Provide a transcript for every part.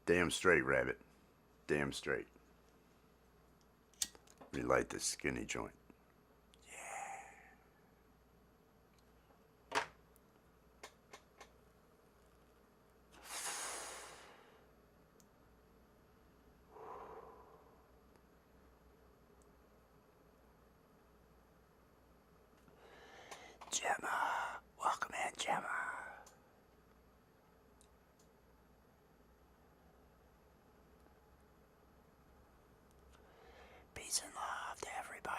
Damn straight, rabbit. Damn straight. Relight this skinny joint. Gemma. Welcome in, Gemma. Peace and love to everybody.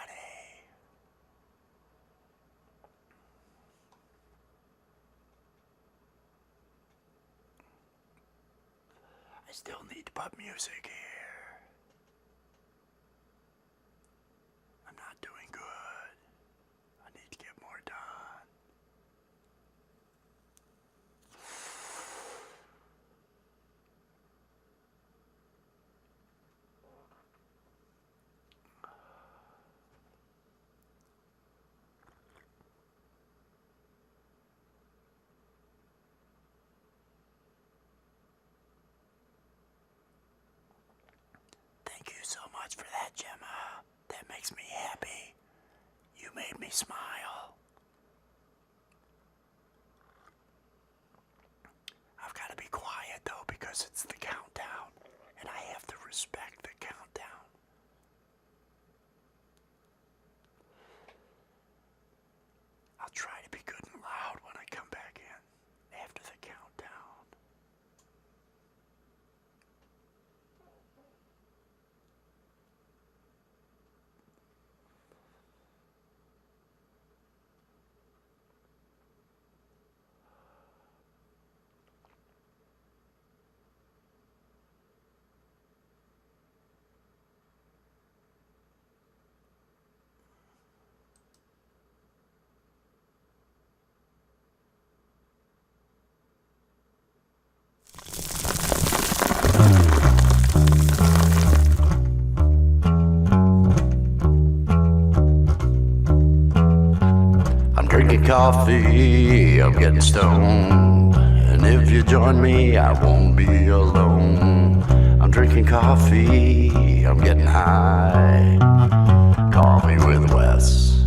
I still need to put music here. I'm not doing good. I need to get more done. Thank you so much for that, Gemma. That makes me happy. You made me smile. I've got to be quiet though because it's the countdown and I have to respect the countdown. I'll try to be good and loud when I come back in after the countdown. I'm drinking coffee, I'm getting stoned. And if you join me, I won't be alone. I'm drinking coffee, I'm getting high. Coffee with Wes.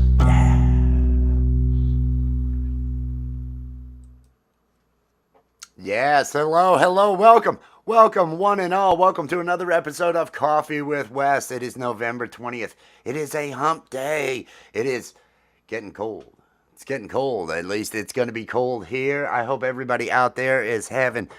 Yes, hello, welcome. Welcome, one and all. Welcome to another episode of Coffee with Wes. It is November 20th. It is a hump day. It is getting cold. It's getting cold. At least it's going to be cold here. I hope everybody out there is having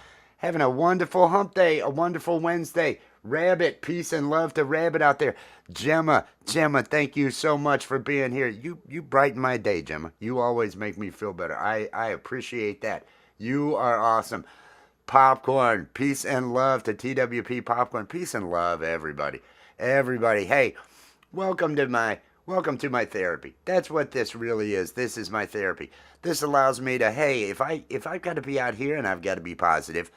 a wonderful hump day, a wonderful Wednesday. Rabbit, peace and love to Rabbit out there. Gemma, thank you so much for being here. You brighten my day, Gemma. You always make me feel better. I appreciate that. You are awesome. Popcorn, peace and love to TWP Popcorn. Peace and love, everybody. Everybody, hey, welcome to my therapy. That's what this really is. This is my therapy. This allows me to, hey, if I've got to be out here and I've got to be positive,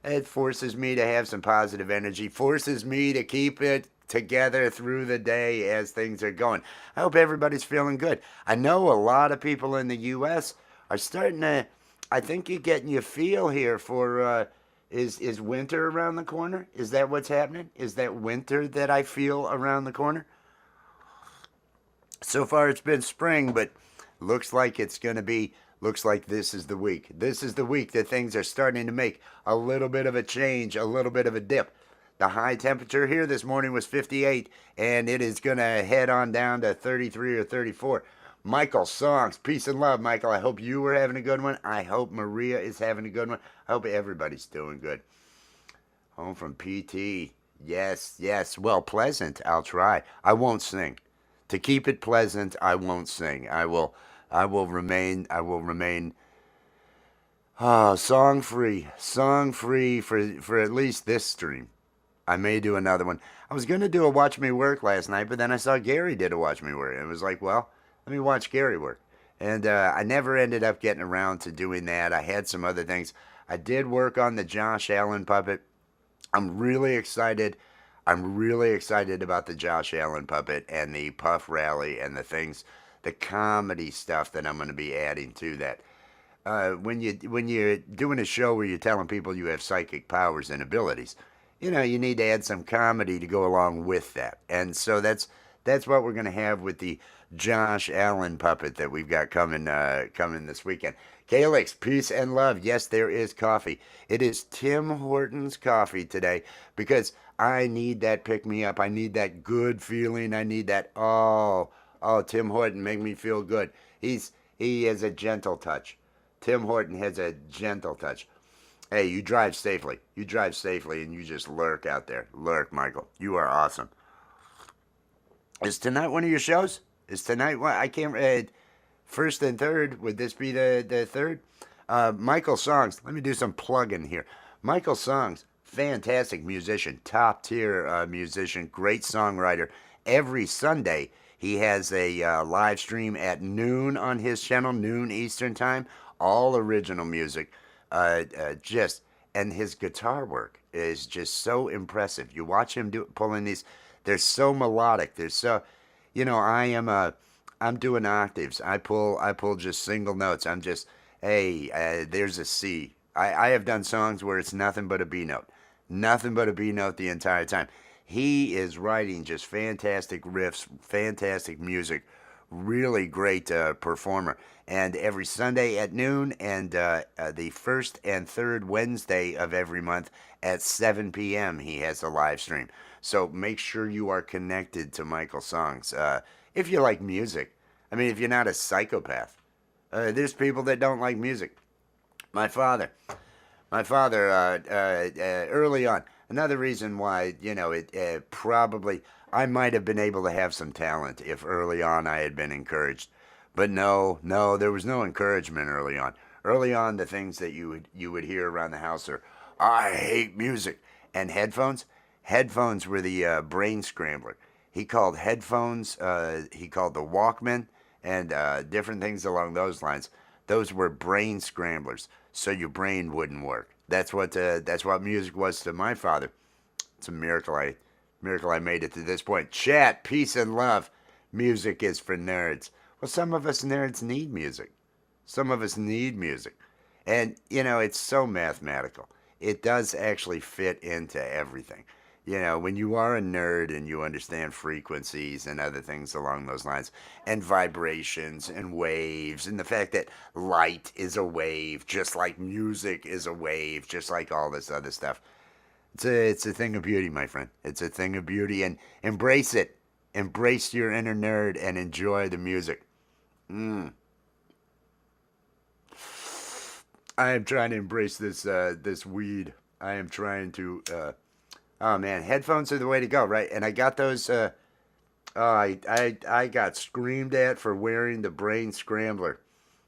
it forces me to have some positive energy, forces me to keep it together through the day as things are going. I hope everybody's feeling good. I know a lot of people in the U.S. are starting to, I think you're getting your feel here for, is winter around the corner? Is that what's happening? Is that winter that I feel around the corner? So far it's been spring, but looks like this is the week. This is the week that things are starting to make a little bit of a change, a little bit of a dip. The high temperature here this morning was 58, and it is going to head on down to 33 or 34. Michael Songs, peace and love, Michael. I hope you were having a good one. I hope Maria is having a good one. I hope everybody's doing good. Home from PT. Yes. Well, pleasant. I'll try. I won't sing. To keep it pleasant, I won't sing. I will remain song free for at least this stream. I may do another one. I was going to do a Watch Me Work last night, but then I saw Gary did a Watch Me Work. And it was like, well, let me watch Gary work. And I never ended up getting around to doing that. I had some other things. I did work on the Josh Allen puppet. I'm really excited about the Josh Allen puppet and the Puff Rally and the things, the comedy stuff that I'm going to be adding to that. When you're doing a show where you're telling people you have psychic powers and abilities, you need to add some comedy to go along with that. And so that's what we're going to have with the Josh Allen puppet that we've got coming this weekend. Calix, peace and love. Yes, there is coffee. It is Tim Hortons coffee today because I need that pick me up. I need that good feeling. I need that Tim Horton make me feel good. He has a gentle touch. Tim Horton has a gentle touch. Hey, you drive safely. You drive safely and you just lurk out there. Lurk, Michael. You are awesome. Is tonight one of your shows? Is tonight one? I can't. First and third. Would this be the third? Michael Songs. Let me do some plugging here. Michael Songs, fantastic musician, top tier musician, great songwriter. Every Sunday he has a live stream at noon on his channel, noon Eastern time. All original music. Just and his guitar work is just so impressive. You watch him pulling these. They're so melodic. They're so, I'm doing octaves. I pull just single notes. I'm just, hey, there's a C. I have done songs where it's nothing but a B note, nothing but a B note the entire time. He is writing just fantastic riffs, fantastic music, really great performer. And every Sunday at noon, and the first and third Wednesday of every month at 7 p.m., he has a live stream. So make sure you are connected to Michael Songs. If you like music, I mean, if you're not a psychopath, there's people that don't like music. My father, early on, another reason why, it probably, I might have been able to have some talent if early on I had been encouraged. But no, there was no encouragement early on. Early on, the things that you would hear around the house are, I hate music. And headphones? Headphones were the brain scrambler. He called headphones, he called the Walkman, and different things along those lines. Those were brain scramblers, so your brain wouldn't work. That's what music was to my father. It's a miracle I made it to this point. Chat, peace and love. Music is for nerds. Well, some of us nerds need music. Some of us need music. And, it's so mathematical. It does actually fit into everything. When you are a nerd and you understand frequencies and other things along those lines, and vibrations and waves, and the fact that light is a wave, just like music is a wave, just like all this other stuff. It's a thing of beauty, my friend. It's a thing of beauty, and embrace it. Embrace your inner nerd and enjoy the music. I am trying to embrace this weed. I am trying to. Oh man, headphones are the way to go, right? And I got those. I got screamed at for wearing the brain scrambler.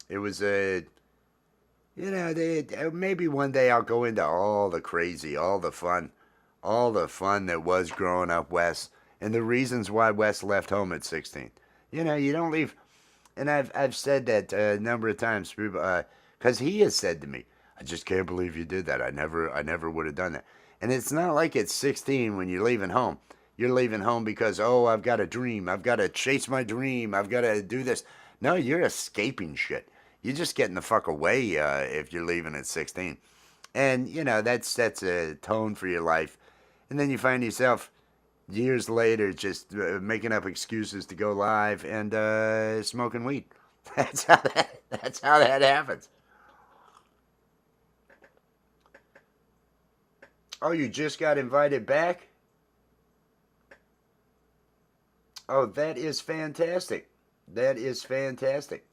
It was a. Maybe one day I'll go into all the crazy, all the fun that was growing up west, and the reasons why Wes left home at 16. You don't leave. And I've said that a number of times, because he has said to me, "I just can't believe you did that. I never would have done that." And it's not like it's 16 when you're leaving home. You're leaving home because, I've got a dream. I've got to chase my dream. I've got to do this. No, you're escaping shit. You're just getting the fuck away if you're leaving at 16. And, that's a tone for your life. And then you find yourself years later just making up excuses to go live and smoking weed. That's how that happens. Oh, you just got invited back? Oh, that is fantastic. That is fantastic.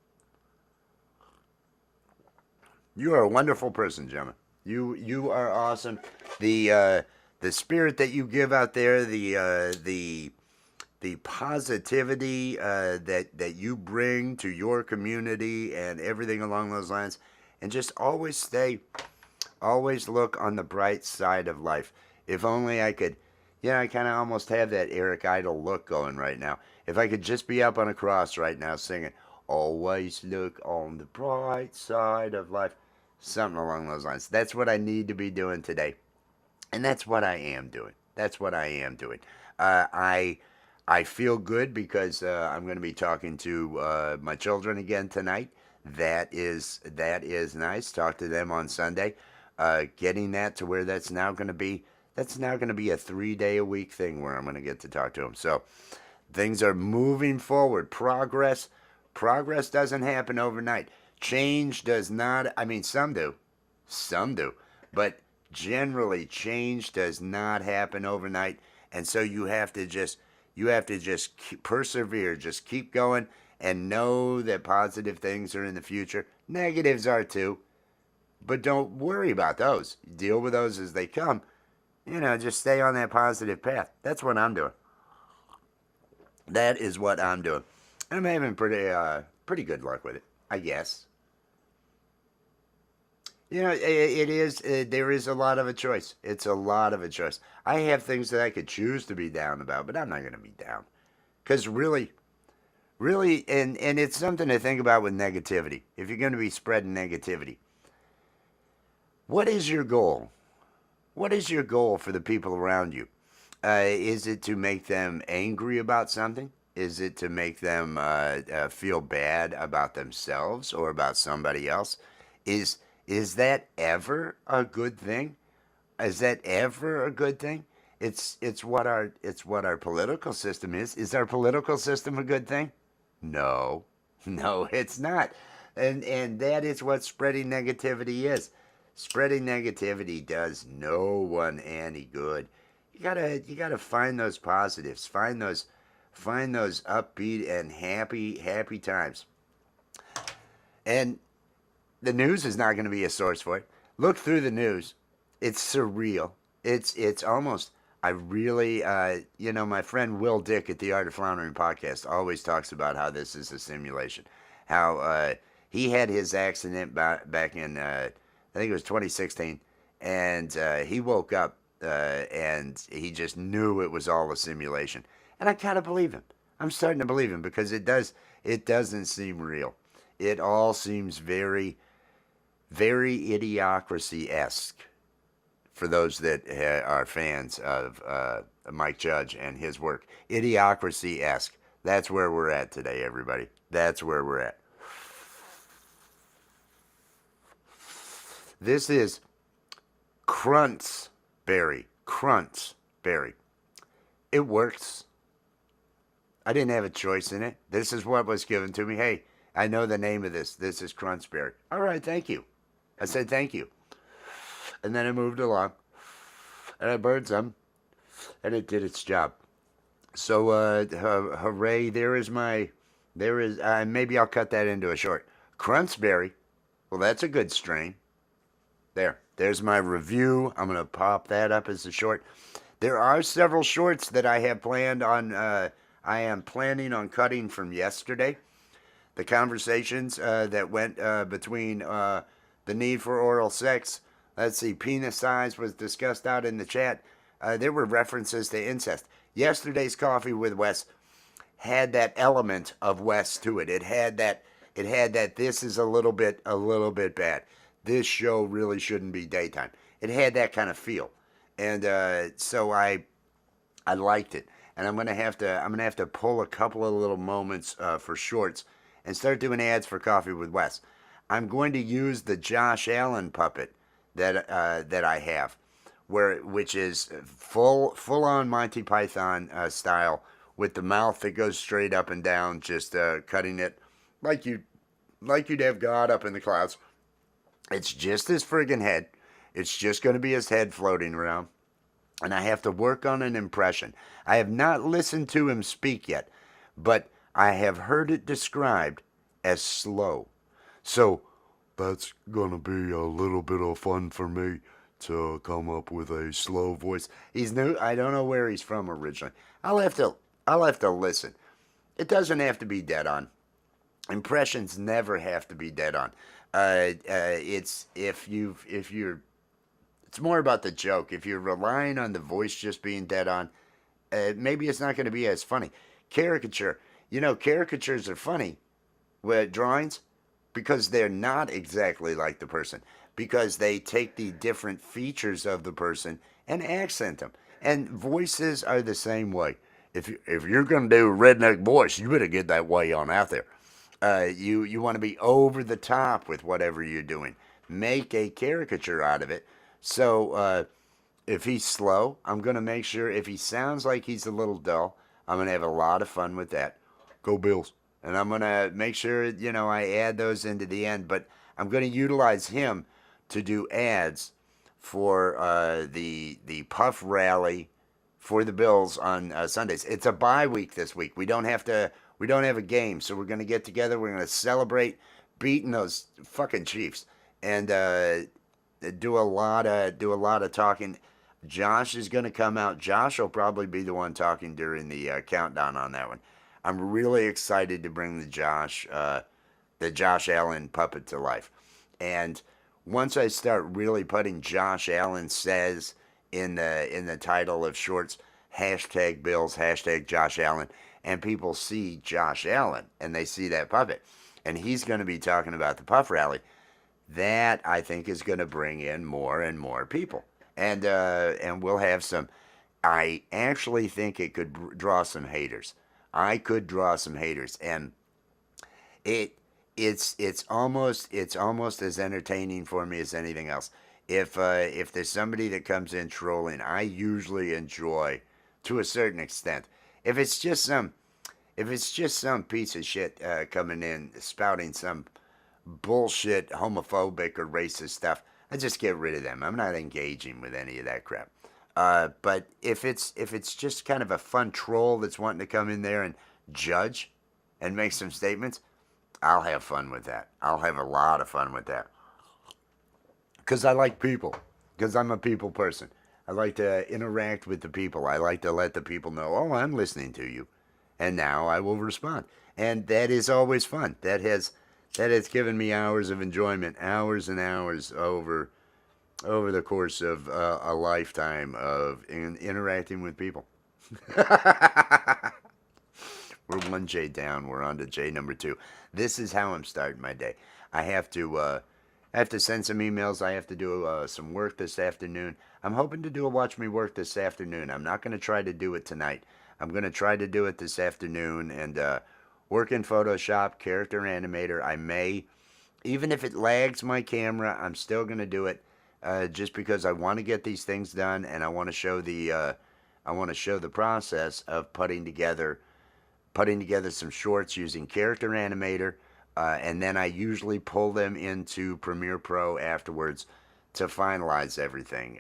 You are a wonderful person, Gemma. You are awesome. The spirit that you give out there, the positivity that you bring to your community and everything along those lines, and just always look on the bright side of life. If only I could, I kind of almost have that Eric Idle look going right now. If I could just be up on a cross right now singing, always look on the bright side of life. Something along those lines. That's what I need to be doing today. And that's what I am doing. That's what I am doing. I feel good because I'm going to be talking to my children again tonight. That is nice. Talk to them on Sunday. Getting that to where that's now going to be That's now going to be a 3-day-a-week thing where I'm going to get to talk to him. So things are moving forward. Progress doesn't happen overnight. Change does not. I mean, some do, but generally change does not happen overnight. And so you have to just persevere, just keep going, and know that positive things are in the future. Negatives are too, but don't worry about those. Deal with those as they come. Just stay on that positive path. That's what I'm doing. That is what I'm doing. I'm having pretty good luck with it, I guess. It is. There is a lot of a choice. It's a lot of a choice. I have things that I could choose to be down about, but I'm not going to be down because really, and it's something to think about with negativity. If you're going to be spreading negativity, what is your goal? What is your goal for the people around you? Is it to make them angry about something? Is it to make them feel bad about themselves or about somebody else? Is is that ever a good thing? Is that ever a good thing? It's what our political system is. Is our political system a good thing? No, no, it's not. And that is what spreading negativity is. Spreading negativity does no one any good. You gotta find those positives. Find those upbeat and happy times. And the news is not going to be a source for it. Look through the news. It's surreal. It's almost. I really, my friend Will Dick at the Art of Floundering podcast always talks about how this is a simulation. How he had his accident back in, I think it was 2016, and he woke up and he just knew it was all a simulation. And I kind of believe him. I'm starting to believe him because it does. It doesn't seem real. It all seems very, very idiocracy esque for those that are fans of Mike Judge and his work. Idiocracy esque. That's where we're at today, everybody. That's where we're at. This is Cruntsberry. Cruntsberry. It works. I didn't have a choice in it. This is what was given to me. Hey, I know the name of this. This is Cruntsberry. All right, thank you. I said thank you. And then I moved along. And I burned some. And it did its job. So, hooray. Maybe I'll cut that into a short. Cruntsberry. Well, that's a good strain. There's my review. I'm going to pop that up as a short. There are several shorts that I have planned on. I am planning on cutting from yesterday. The conversations that went between the need for oral sex. Let's see, penis size was discussed out in the chat. There were references to incest. Yesterday's Coffee with Wes had that element of Wes to it. It had that. This is a little bit bad. This show really shouldn't be daytime. It had that kind of feel, and so I liked it. And I'm gonna have to pull a couple of little moments for shorts and start doing ads for Coffee with Wes. I'm going to use the Josh Allen puppet that I have, which is full on Monty Python style with the mouth that goes straight up and down, just cutting it like you'd have God up in the clouds. It's just his friggin' head. It's just going to be his head floating around. And I have to work on an impression. I have not listened to him speak yet, but I have heard it described as slow. So that's going to be a little bit of fun for me to come up with a slow voice. He's new. I don't know where he's from originally. I'll have to listen. It doesn't have to be dead on. Impressions never have to be dead on. It's it's more about the joke. If you're relying on the voice just being dead on, maybe it's not going to be as funny. Caricature, caricatures are funny with drawings because they're not exactly like the person, because they take the different features of the person and accent them. And voices are the same way. If you're going to do a redneck voice, you better get that way on out there. You want to be over the top with whatever you're doing. Make a caricature out of it. So If he's slow, I'm going to make sure if he sounds like he's a little dull, I'm going to have a lot of fun with that. Go Bills. And I'm going to make sure, I add those into the end. But I'm going to utilize him to do ads for the Puff Rally for the Bills on Sundays. It's a bye week this week. We don't have a game, so we're going to get together. We're going to celebrate beating those fucking Chiefs and do a lot of talking. Josh is going to come out. Josh will probably be the one talking during the countdown on that one. I'm really excited to bring the Josh Allen puppet to life. And once I start really putting Josh Allen says in the title of shorts, hashtag Bills, hashtag Josh Allen, and people see Josh Allen and they see that puppet, and he's going to be talking about the Puff Rally. That I think is going to bring in more and more people, and we'll have some. I actually think it could draw some haters. I could draw some haters, and it it's almost as entertaining for me as anything else. If there's somebody that comes in trolling, I usually enjoy to a certain extent. If it's just some if it's just some piece of shit coming in spouting some bullshit homophobic or racist stuff, I just get rid of them. I'm not engaging with any of that crap. But if it's just kind of a fun troll that's wanting to come in there and judge and make some statements, I'll have fun with that. I'll have a lot of fun with that because I like people. Because I'm a people person. I like to interact with the people. I like to let the people know, oh, I'm listening to you, and now I will respond. And that is always fun. That has given me hours of enjoyment, hours and hours over the course of a lifetime of interacting with people. We're one J down. We're on to J number two. This is how I'm starting my day. I have to send some emails. I have to do some work this afternoon. I'm hoping to do a watch me work this afternoon. I'm not going to try to do it tonight. I'm going to try to do it this afternoon and work in Photoshop, character animator. I may, even if it lags my camera, I'm still going to do it just because I want to get these things done and I want to show the process of putting together some shorts using character animator, and then I usually pull them into Premiere Pro afterwards to finalize everything.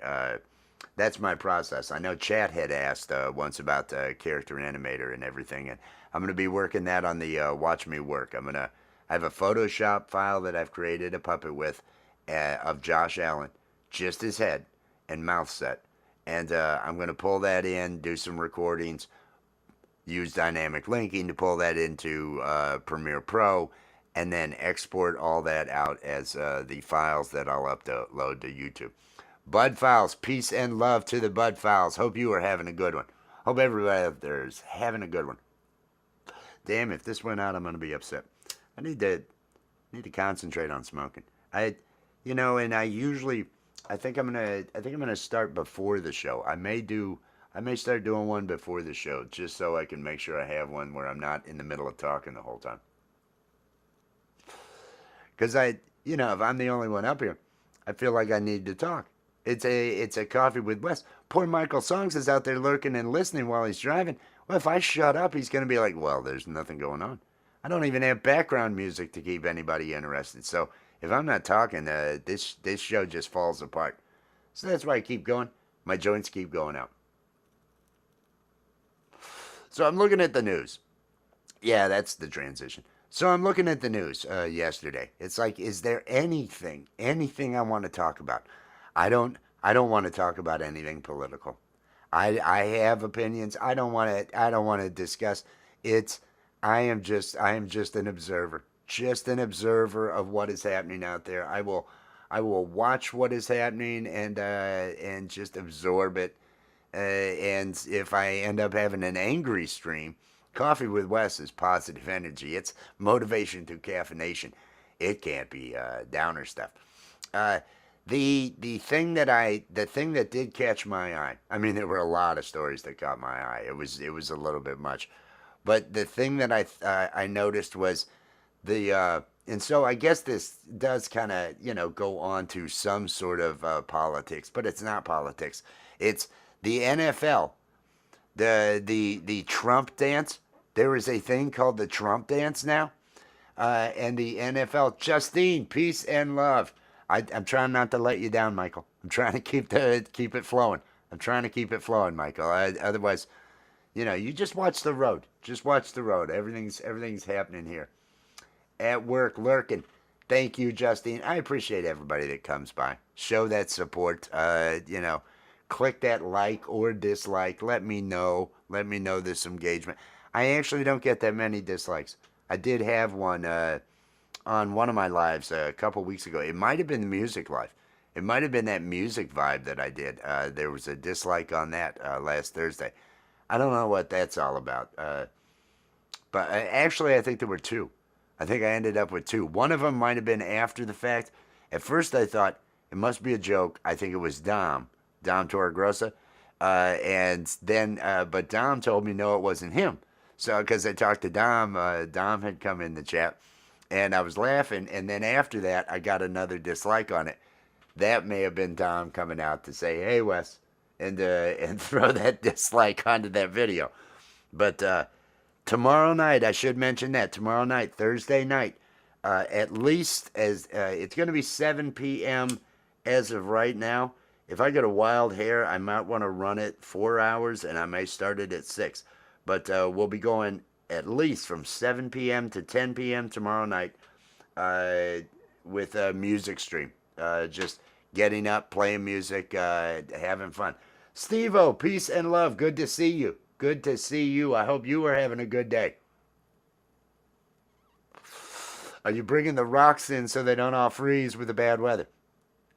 That's my process. I know Chat had asked once about character animator and everything, and I'm going to be working that on the Watch Me Work. I have a Photoshop file that I've created a puppet with of Josh Allen, just his head and mouth set, and I'm going to pull that in, do some recordings, use dynamic linking to pull that into Premiere Pro, and then export all that out as the files that I'll upload to YouTube. Bud Files, peace and love to the Bud Files. Hope you are having a good one. Hope everybody out there is having a good one. Damn, if this went out, I'm gonna be upset. I need to concentrate on smoking. And I think I'm gonna start before the show. I may start doing one before the show just so I can make sure I have one where I'm not in the middle of talking the whole time. Because if I'm the only one up here, I feel like I need to talk. It's a coffee with Wes. Poor Michael Songs is out there lurking and listening while he's driving. Well, if I shut up, he's going to be like, well, there's nothing going on. I don't even have background music to keep anybody interested. So if I'm not talking, this show just falls apart. So that's why I keep going. My joints keep going out. So I'm looking at the news. Yeah, that's the transition. So I'm looking at the news yesterday. It's like, is there anything I want to talk about? I don't want to talk about anything political. I have opinions. I don't want to discuss. I am just an observer. Just an observer of what is happening out there. I will watch what is happening and just absorb it. And if I end up having an angry stream, Coffee with Wes is positive energy. It's motivation through caffeination. It can't be downer stuff. Uh, the thing that did catch my eye. I mean, there were a lot of stories that caught my eye. It was a little bit much, but the thing that I noticed was and so I guess this does kind of go on to some sort of politics, but it's not politics. It's the NFL, the Trump dance. There is a thing called the Trump dance now, and the NFL. Justine, peace and love. I'm trying not to let you down, Michael. I'm trying to keep it flowing. I'm trying to keep it flowing, Michael. Otherwise, you just watch the road. Just watch the road. Everything's happening here. At work, lurking. Thank you, Justine. I appreciate everybody that comes by. Show that support. Click that like or dislike. Let me know. Let me know this engagement. I actually don't get that many dislikes. I did have one on one of my lives a couple weeks ago. It might have been the music live. It might have been that music vibe that I did. There was a dislike on that last Thursday. I don't know what that's all about. But actually, I think there were two. I think I ended up with two. One of them might have been after the fact. At first, I thought it must be a joke. I think it was Dom Torregrossa. But Dom told me no, it wasn't him. So, because I talked to Dom, Dom had come in the chat, and I was laughing. And then after that, I got another dislike on it. That may have been Dom coming out to say, "Hey, Wes," and throw that dislike onto that video. But tomorrow night, I should mention that tomorrow night, Thursday night, at least as it's going to be 7 p.m. as of right now. If I get a wild hair, I might want to run it 4 hours, and I may start it at 6. But we'll be going at least from 7 p.m. to 10 p.m. tomorrow night with a music stream. Just getting up, playing music, having fun. Steve-O, peace and love. Good to see you. Good to see you. I hope you are having a good day. Are you bringing the rocks in so they don't all freeze with the bad weather?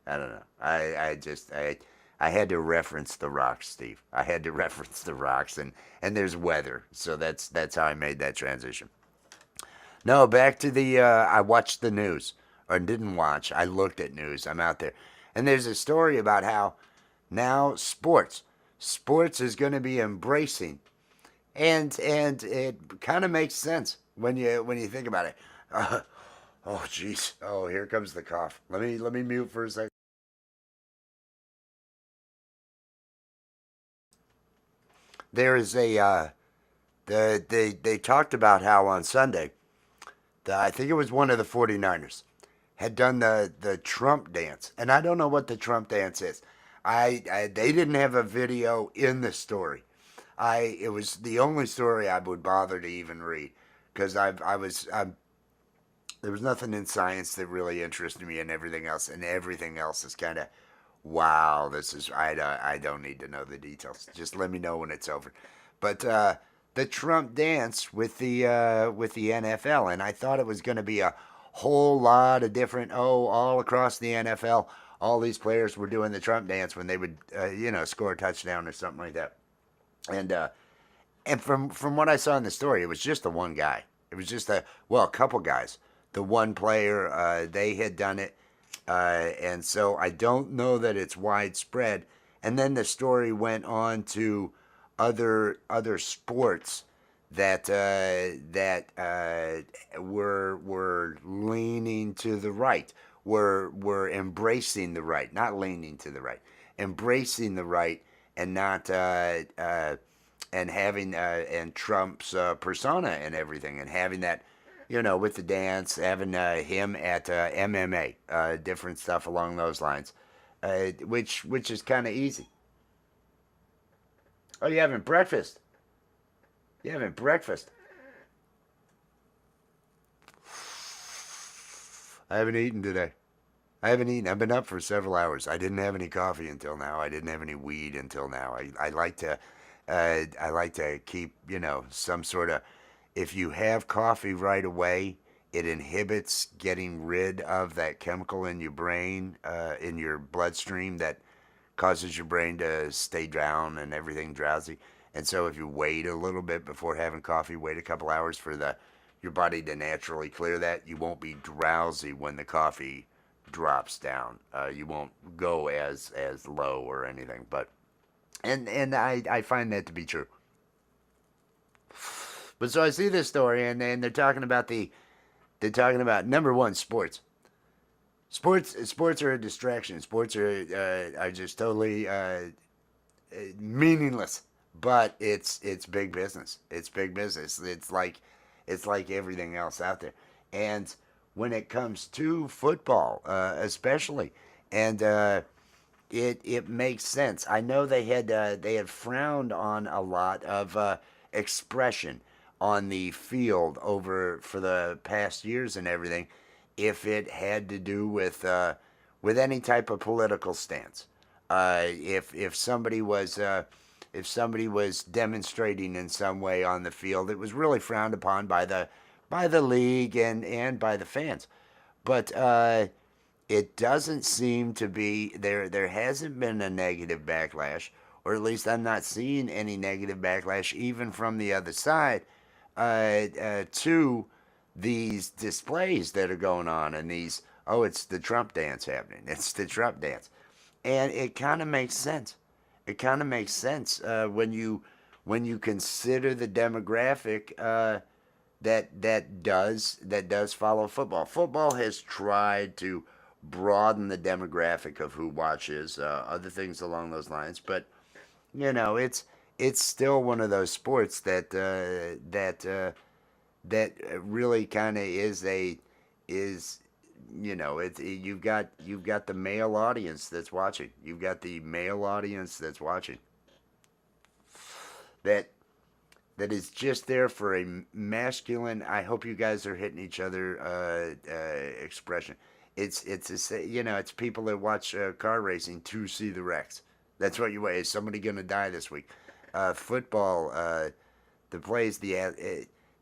I don't know. I had to reference the rocks, Steve. I had to reference the rocks, and there's weather, so that's how I made that transition. No, back to the. I watched the news, or didn't watch. I looked at news. I'm out there, and there's a story about how now sports is going to be embracing, and it kind of makes sense when you think about it. Oh, jeez. Oh, here comes the cough. Let me mute for a second. There is they talked about how on Sunday, I think it was one of the 49ers, had done the Trump dance. And I don't know what the Trump dance is. They didn't have a video in the story. It was the only story I would bother to even read because there was nothing in science that really interested me, and everything else is kind of wow. This is I don't need to know the details. Just let me know when it's over. But the Trump dance with the NFL, and I thought it was going to be a whole lot of different. All across the NFL, all these players were doing the Trump dance when they would score a touchdown or something like that. And from what I saw in the story, it was just the one guy. It was just a couple guys. The one player, they had done it, and so I don't know that it's widespread. And then the story went on to other sports that were leaning to the right, were embracing the right, not leaning to the right, embracing the right, and not and having and Trump's persona and everything, and having that. With the dance, having him at MMA, different stuff along those lines, which is kind of easy. Oh, you having breakfast? You having breakfast? I haven't eaten today. I haven't eaten. I've been up for several hours. I didn't have any coffee until now. I didn't have any weed until now. I like to keep some sort of. If you have coffee right away, it inhibits getting rid of that chemical in your brain, in your bloodstream that causes your brain to stay down and everything drowsy. And so if you wait a little bit before having coffee, wait a couple hours for your body to naturally clear that, you won't be drowsy when the coffee drops down. You won't go as low or anything. But and I find that to be true. But so I see this story, and they're talking about number one, sports. Sports are a distraction. Sports are just totally meaningless, but it's big business. It's big business. It's like everything else out there. And when it comes to football, especially, and it makes sense. I know they had frowned on a lot of expression on the field over for the past years and everything, if it had to do with any type of political stance. If somebody was demonstrating in some way on the field, it was really frowned upon by the league and by the fans. But it doesn't seem to be there. There hasn't been a negative backlash, or at least I'm not seeing any negative backlash, even from the other side, to these displays that are going on and these. Oh, it's the Trump dance happening. It's the Trump dance, and it kind of makes sense. It kind of makes sense when you consider the demographic that does follow football. Football has tried to broaden the demographic of who watches, other things along those lines. But it's still one of those sports that really kind of is you've got the male audience that's watching. You've got the male audience that's watching. That that is just there for a masculine. I hope you guys are hitting each other expression. It's people that watch car racing to see the wrecks. That's what you want. Is somebody gonna die this week? Football, the plays,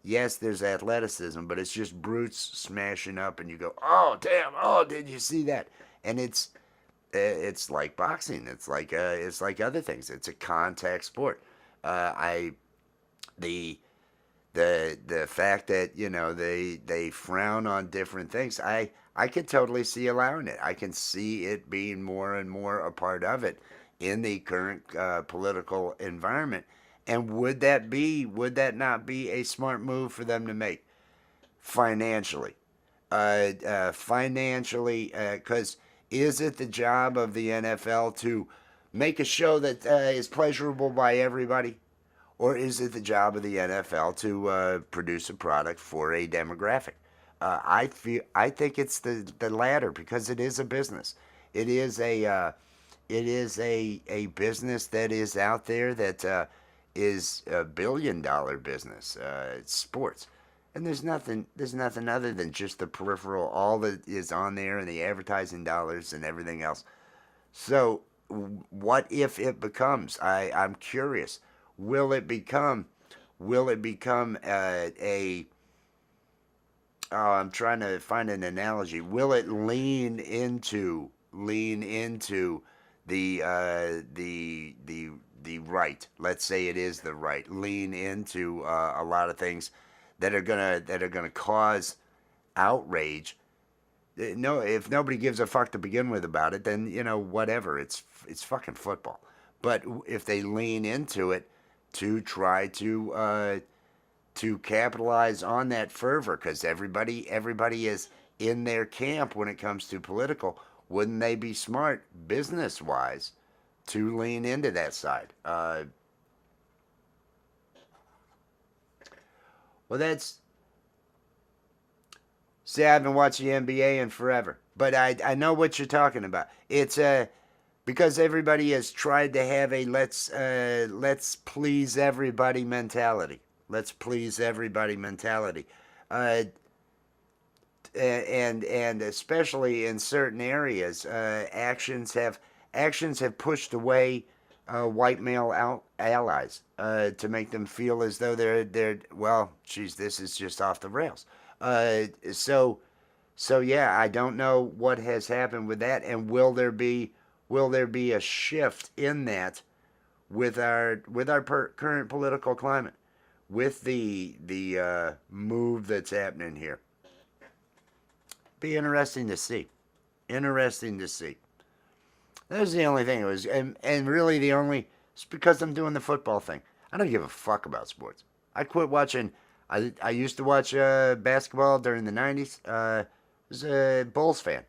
yes, there's athleticism, but it's just brutes smashing up, and you go, oh damn, oh did you see that? And it's like boxing. It's like other things. It's a contact sport. I the the fact that they frown on different things, I can totally see allowing it. I can see it being more and more a part of it in the current political environment. And would that not be a smart move for them to make financially? Financially, because is it the job of the NFL to make a show that is pleasurable by everybody? Or is it the job of the NFL to produce a product for a demographic? I think it's the latter, because it is a business. It is a business that is out there that is a $1 billion business. It's sports, and there's nothing other than just the peripheral. All that is on there, and the advertising dollars and everything else. So, what if it becomes? I'm curious. Will it become? Will it become a? Oh, I'm trying to find an analogy. Will it lean into the right? Let's say it is the right. Lean into a lot of things that are gonna cause outrage. No, if nobody gives a fuck to begin with about it, then whatever. It's fucking football. But if they lean into it to try to capitalize on that fervor, because everybody is in their camp when it comes to political, wouldn't they be smart business wise to lean into that side? Well, that's see, I haven't watched the NBA in forever, but I know what you're talking about. It's because everybody has tried to have a let's please everybody mentality. Let's please everybody mentality. Uh, and especially in certain areas, actions have pushed away white male allies to make them feel as though they're well, geez, this is just off the rails. Uh, so so yeah, I don't know what has happened with that, and will there be a shift in that with our current political climate, with the move that's happening here. Be interesting to see. Interesting to see. That was the only thing. It was, and really the only. It's because I'm doing the football thing. I don't give a fuck about sports. I quit watching. I used to watch basketball during the '90s. Was a Bulls fan.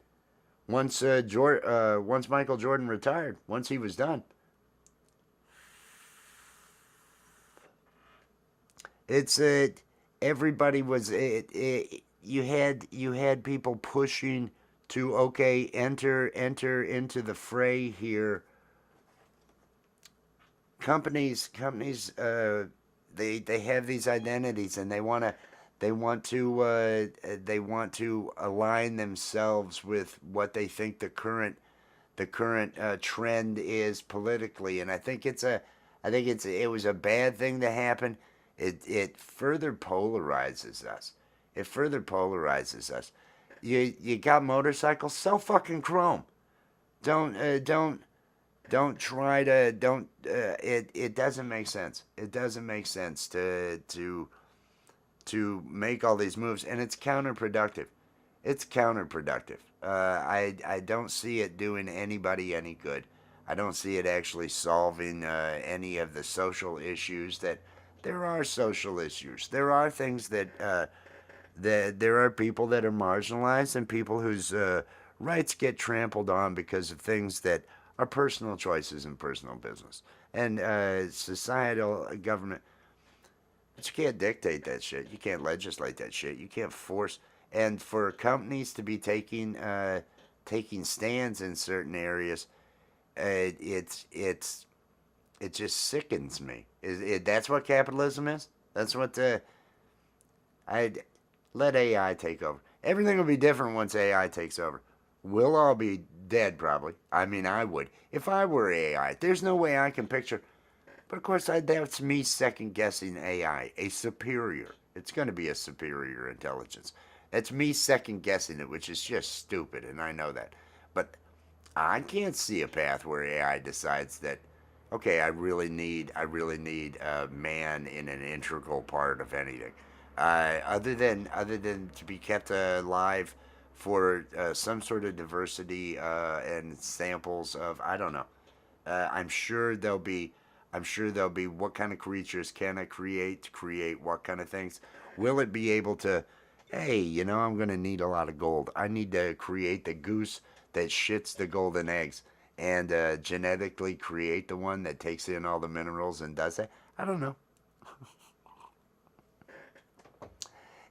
Once Michael Jordan retired, once he was done, It's everybody was you had people pushing to okay enter into the fray here. Companies they have these identities and they want to align themselves with what they think the current trend is politically, and I think it was a bad thing to happen. It further polarizes us. It further polarizes us. You got motorcycles, sell fucking chrome. Don't try to don't it doesn't make sense. It doesn't make sense to make all these moves, and it's counterproductive. It's counterproductive. I don't see it doing anybody any good. I don't see it actually solving any of the social issues that there are social issues. There are things that there are people that are marginalized and people whose rights get trampled on because of things that are personal choices and personal business and societal government. But you can't dictate that shit. You can't legislate that shit. You can't force. And for companies to be taking stands in certain areas, it just sickens me. That's what capitalism is. That's what I let AI take over. Everything will be different once AI takes over. We'll all be dead probably. I mean, I would if I were AI. There's no way I can picture. But of course, that's me second guessing AI, a superior. It's going to be a superior intelligence. It's me second guessing it, which is just stupid, and I know that. But I can't see a path where AI decides that, okay, I really need a man in an integral part of anything, other than to be kept alive for some sort of diversity and samples of I don't know. I'm sure there'll be. I'm sure there'll be what kind of creatures can I create to create what kind of things. Will it be able to? Hey, I'm going to need a lot of gold. I need to create the goose that shits the golden eggs and genetically create the one that takes in all the minerals and does that. I don't know.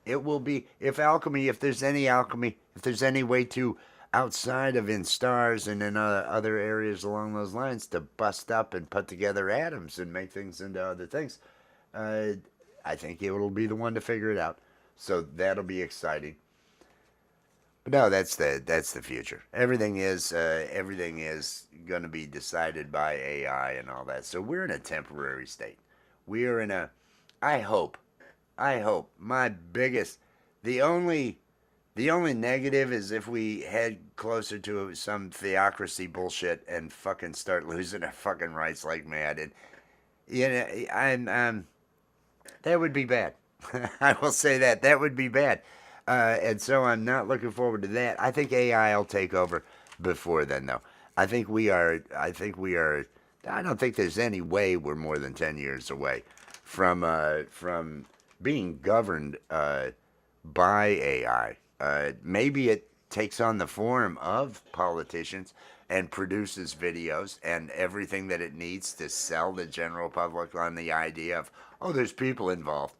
It will be if there's any alchemy, if there's any way to outside of in stars and in other areas along those lines to bust up and put together atoms and make things into other things. Uh, I think it will be the one to figure it out. So that'll be exciting. But no, that's the future. Everything is going to be decided by AI and all that. So we're in a temporary state. We are in a. I hope. I hope my biggest. The only The only negative is if we head closer to some theocracy bullshit and fucking start losing our fucking rights like mad. And I'm that would be bad. I will say that would be bad. And so I'm not looking forward to that. I think AI will take over before then, though. I think we are. I think we are. I don't think there's any way we're more than 10 years away from being governed by AI. Maybe it takes on the form of politicians and produces videos and everything that it needs to sell the general public on the idea of, oh, there's people involved.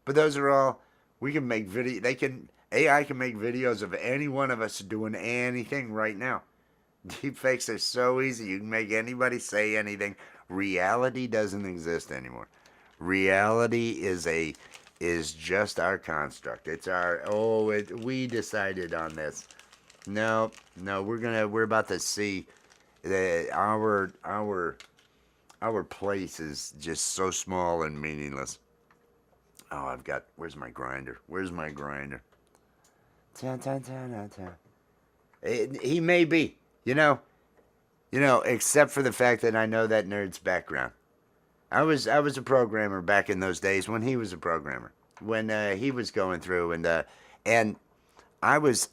But those are all we can make video. They can AI can make videos of any one of us doing anything right now. Deepfakes are so easy. You can make anybody say anything. Reality doesn't exist anymore. Reality is just our construct. It's our we decided on this. No, no, we're about to see that our place is just so small and meaningless. Oh, where's my grinder? Where's my grinder? Ta ta ta ta ta. He may be, except for the fact that I know that nerd's background. I was a programmer back in those days when he was a programmer. When he was going through and I was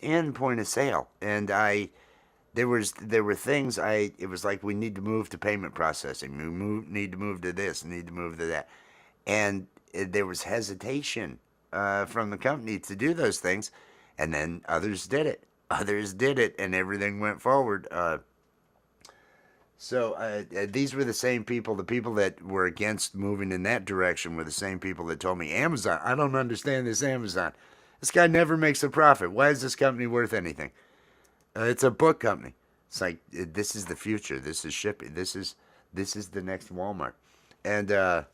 in point of sale and there were things it was like we need to move to payment processing. Need to move to this. Need to move to that. And there was hesitation from the company to do those things, and then others did it. Others did it, and everything went forward. So these were the same people. The people that were against moving in that direction were the same people that told me Amazon. I don't understand this Amazon. This guy never makes a profit. Why is this company worth anything? It's a book company. It's like this is the future. This is shipping. This is the next Walmart, and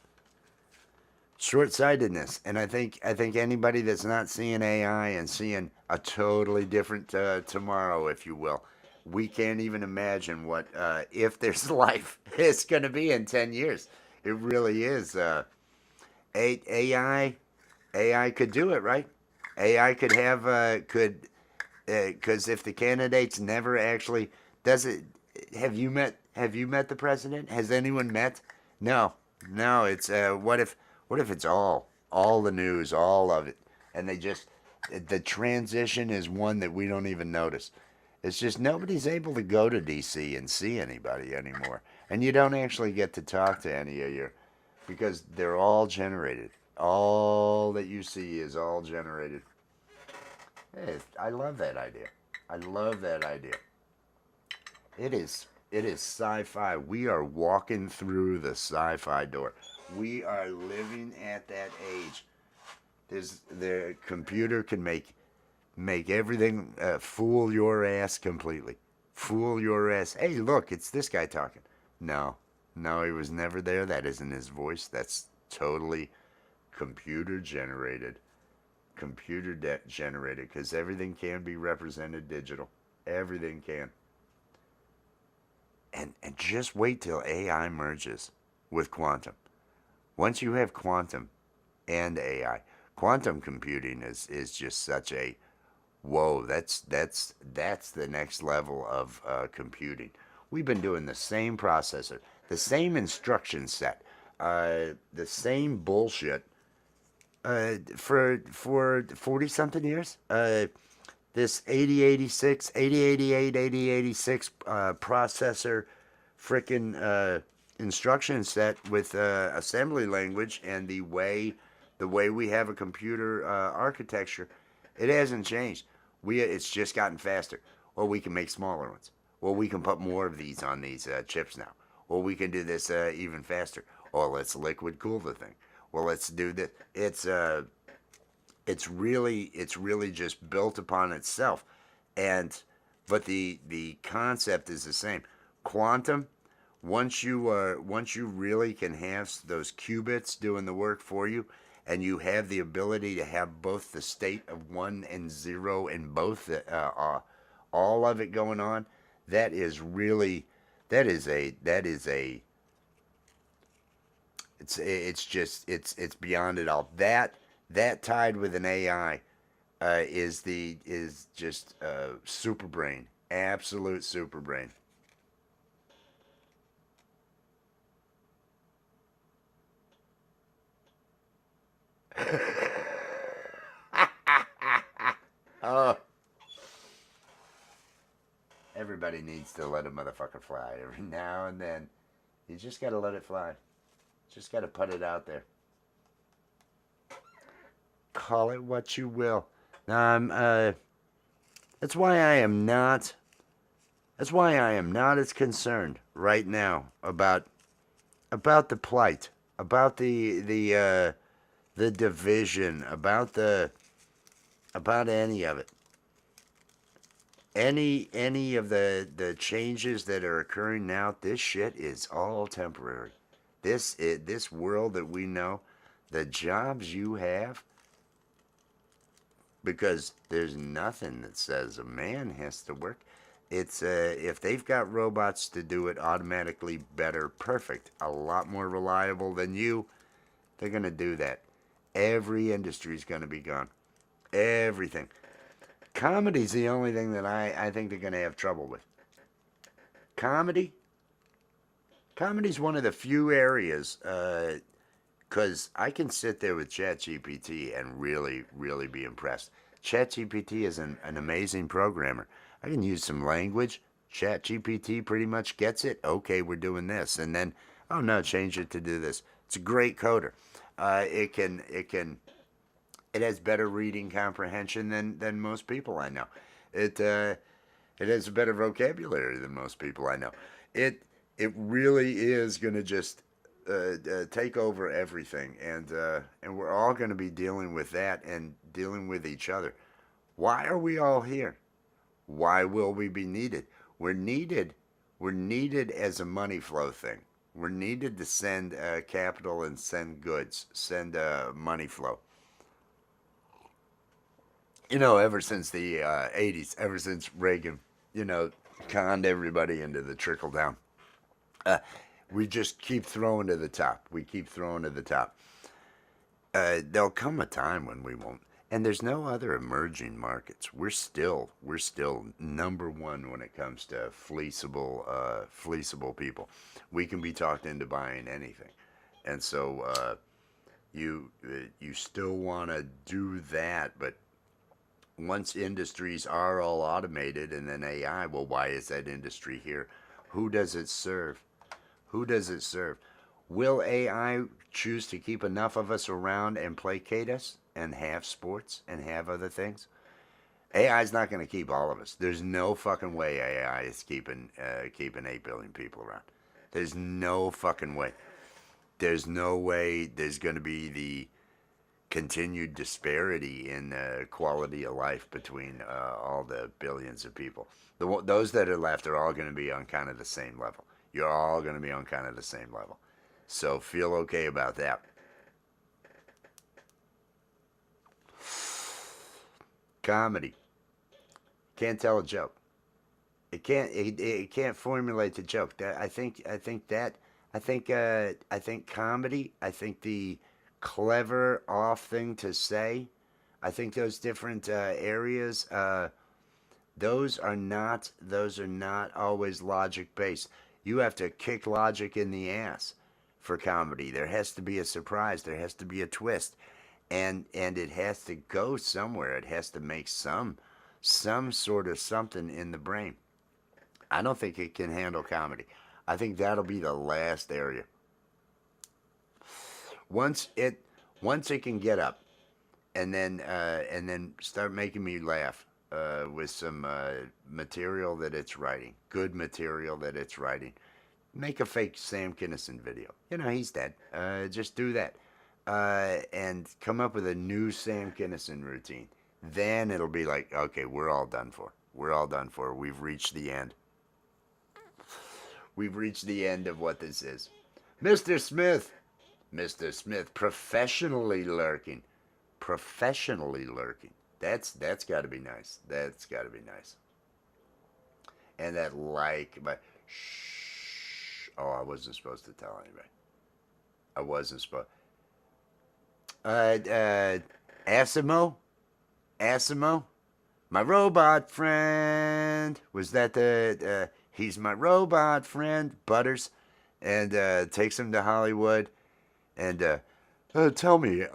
short-sightedness. And I think anybody that's not seeing AI and seeing a totally different tomorrow, if you will, we can't even imagine what if there's life is going to be in 10 years. It really is. AI could do it, right? AI could have could because if the candidates never actually does it, have you met the president? Has anyone met? No, no. It's what if it's all the news, all of it, and they just the transition is one that we don't even notice. It's just nobody's able to go to DC and see anybody anymore, and you don't actually get to talk to any of your because they're all generated. All that you see is all generated. Hey, I love that idea. I love that idea. It is sci-fi. We are walking through the sci-fi door. We are living at that age. The computer can make everything fool your ass completely. Fool your ass. Hey, look, it's this guy talking. No, no, he was never there. That isn't his voice. That's totally computer generated. Generated because everything can be represented digital. Everything can. And just wait till AI merges with quantum. Once you have quantum and AI, quantum computing is just such a whoa. That's the next level of computing. We've been doing the same processor, the same instruction set, the same bullshit for 40 something years. This 8086, 8088, 8086 processor freaking instruction set with assembly language and the way we have a computer architecture, it hasn't changed. It's just gotten faster. Well, we can make smaller ones. Well, we can put more of these on these chips now. Well, we can do this even faster. Well, let's liquid cool the thing. Well, let's do this. It's really just built upon itself, and but the concept is the same. Quantum, once you really can have those qubits doing the work for you, and you have the ability to have both the state of 1 and 0 and both all of it going on, that is really that is a it's beyond it all. That tied with an AI is just super brain, absolute super brain. Oh, everybody needs to let a motherfucker fly every now and then. You just gotta let it fly. Just gotta put it out there. Call it what you will. Now that's why I am not. That's why I am not as concerned right now about the plight, about the division, about any of it. Any of the changes that are occurring now, this shit is all temporary. This world that we know, the jobs you have, because there's nothing that says a man has to work. It's if they've got robots to do it automatically better, perfect, a lot more reliable than you, they're gonna do that. Every industry's gonna be gone. Everything. Comedy's the only thing that I think they're gonna have trouble with. Comedy. Comedy's one of the few areas because I can sit there with ChatGPT and really, really be impressed. ChatGPT is an amazing programmer. I can use some language. ChatGPT pretty much gets it. Okay, we're doing this, and then oh no, change it to do this. It's a great coder. It has better reading comprehension than most people I know. It it has a better vocabulary than most people I know. It it really is going to just take over everything, and we're all going to be dealing with that and dealing with each other. Why are we all here? Why will we be needed? We're needed. We're needed as a money flow thing. We're needed to send capital and send goods, send money flow. Ever since the 80s, ever since Reagan, you know, conned everybody into the trickle down. Uh, we just keep throwing to the top. We keep throwing to the top. There'll come a time when we won't. And there's no other emerging markets. We're still number one when it comes to fleeceable people. We can be talked into buying anything, and so you still want to do that. But once industries are all automated and then AI, well, why is that industry here? Who does it serve? Who does it serve? Will AI choose to keep enough of us around and placate us and have sports and have other things? AI is not going to keep all of us. There's no fucking way AI is keeping 8 billion people around. There's no fucking way. There's no way there's going to be the continued disparity in quality of life between all the billions of people. Those that are left are all going to be on kind of the same level. You're all going to be on kind of the same level. So feel okay about that. Comedy. Can't tell a joke. It can't formulate the joke. I think comedy, I think the clever off thing to say, I think those different areas, those are not always logic based. You have to kick logic in the ass for comedy. There has to be a surprise. There has to be a twist, and it has to go somewhere. It has to make some sort of something in the brain. I don't think it can handle comedy. I think that'll be the last area. Once it once it can get up and then start making me laugh with some material that it's writing, good material that it's writing. Make a fake Sam Kinison video. He's dead. Just do that. And come up with a new Sam Kinison routine. Then it'll be like, okay, we're all done for. We're all done for. We've reached the end. We've reached the end of what this is. Mr. Smith. Mr. Smith, professionally lurking. Professionally lurking. That's got to be nice. That's got to be nice. And that but shh. Oh, I wasn't supposed to tell anybody. I wasn't supposed. Asimo, Asimo, my robot friend. Was that the? He's my robot friend, Butters, and takes him to Hollywood. And tell me,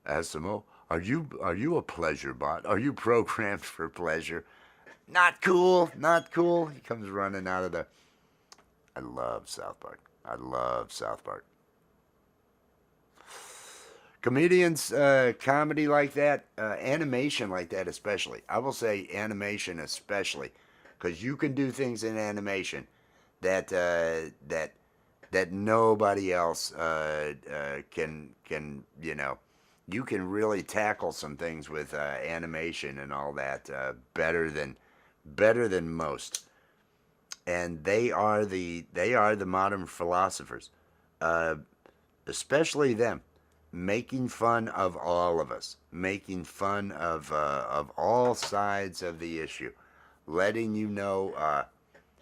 Asimo, are you a pleasure bot? Are you programmed for pleasure? Not cool, not cool. He comes running out of the. I love South Park. I love South Park. Comedians, comedy like that, animation like that, especially. I will say animation, especially, because you can do things in animation that that nobody else can. You can really tackle some things with animation and all that better than most. And they are the modern philosophers, uh, especially them, making fun of all of us, making fun of all sides of the issue, letting you know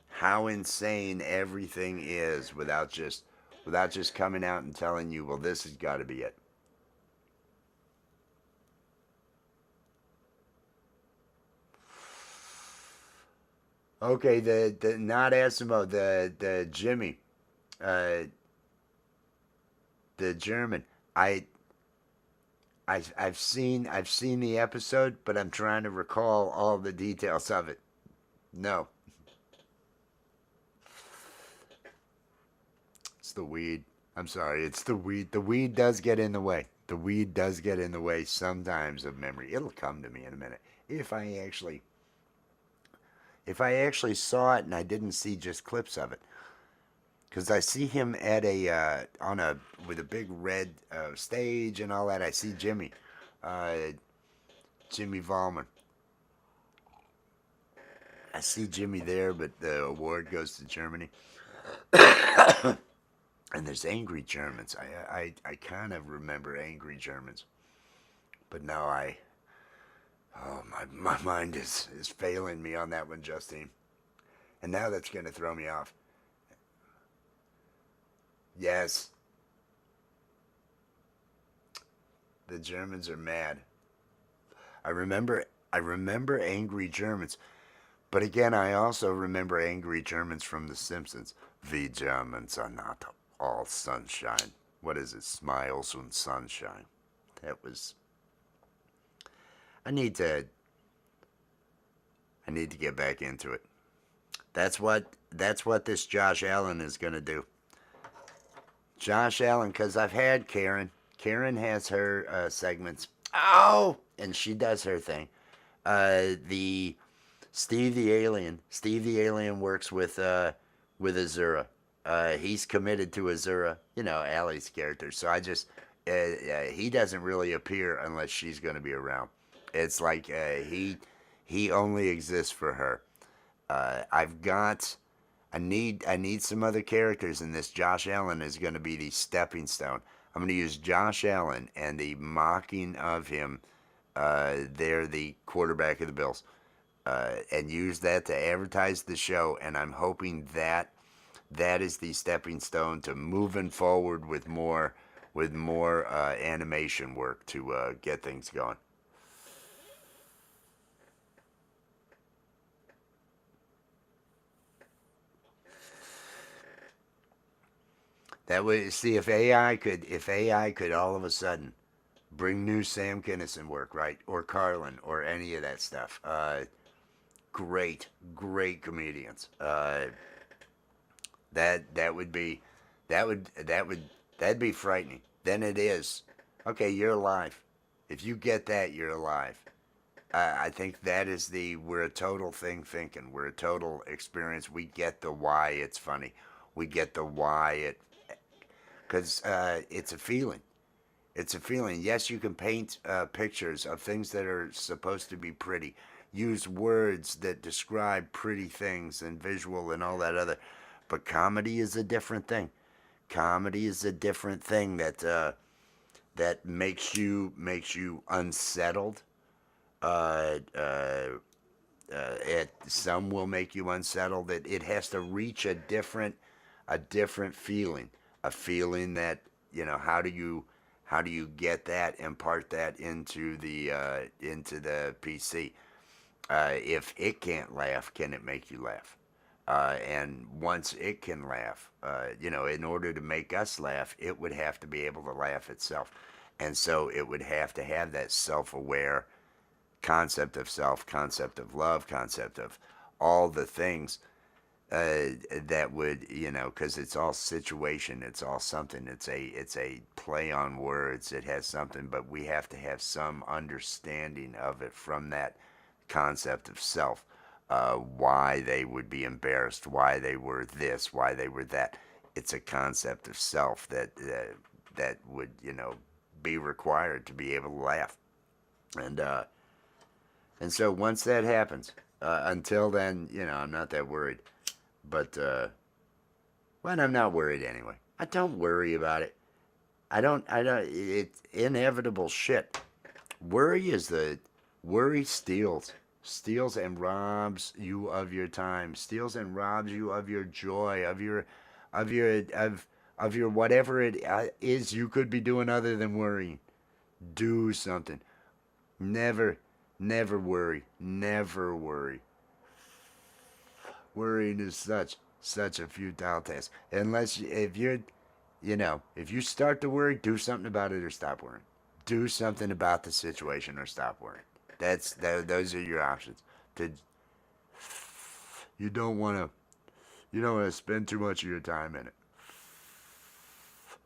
how insane everything is without just coming out and telling you, well, this has got to be it. Okay, the not Asimo, the Jimmy, uh, the German. I I've seen the episode, but I'm trying to recall all the details of it. No, it's the weed. I'm sorry, it's the weed. The weed does get in the way. The weed does get in the way sometimes of memory. It'll come to me in a minute if I actually saw it and I didn't see just clips of it. because I see him at a on a with a big red stage and all that. I see Jimmy, uh, Jimmy Vollmer. I see Jimmy there, but the award goes to Germany. And there's angry Germans. I kind of remember angry Germans, but now my mind is failing me on that one, Justine. And now that's going to throw me off. Yes, the Germans are mad. I remember I remember angry Germans, but again I also remember angry Germans from The Simpsons. The Germans are not all sunshine. What is it? Smiles and sunshine. That was. I need to. I need to get back into it. That's what. That's what this Josh Allen is gonna do. Josh Allen, because I've had Karen. Karen has her segments. Oh, and she does her thing. The Steve the Alien. Steve the Alien works with Azura. He's committed to Azura. You know, Allie's character. So I just he doesn't really appear unless she's going to be around. It's like he only exists for her. I've got. I need some other characters in this. Josh Allen is going to be the stepping stone. I'm going to use Josh Allen and the mocking of him. They're the quarterback of the Bills, and use that to advertise the show. And I'm hoping that that is the stepping stone to moving forward with more animation work to get things going. That would see if AI could all of a sudden bring new Sam Kinison work, right, or Carlin or any of that stuff. Great comedians. That would be that'd be frightening. Then it is okay. You're alive. If you get that, you're alive. I think that is we're a total thing thinking. We're a total experience. We get the why it's funny. We get the why it because it's a feeling. It's a feeling. Yes, you can paint pictures of things that are supposed to be pretty. Use words that describe pretty things and visual and all that other. But comedy is a different thing. Comedy is a different thing that makes you unsettled. Uh, uh, some will make you unsettled. It has to reach a different feeling, a feeling that how do you get that, impart that into the PC. If it can't laugh, can it make you laugh? And once it can laugh, in order to make us laugh, it would have to be able to laugh itself. And so it would have to have that self aware concept of self, concept of love, concept of all the things that would, because it's all situation, it's all something. It's a play on words. It has something, but we have to have some understanding of it from that concept of self. Why they would be embarrassed, why they were this, why they were that. It's a concept of self that would be required to be able to laugh, and and so once that happens, until then, I'm not that worried. But well, I'm not worried anyway. I don't worry about it. I don't. I don't. It's inevitable shit. Worry is the worry steals and robs you of your time, steals and robs you of your joy, of your whatever it is you could be doing other than worrying. Do something. Never, never worry. Never worry. Worrying is such a futile task. Unless if you start to worry, do something about it or stop worrying. Do something about the situation or stop worrying. Those are your options. To you don't want to spend too much of your time in it.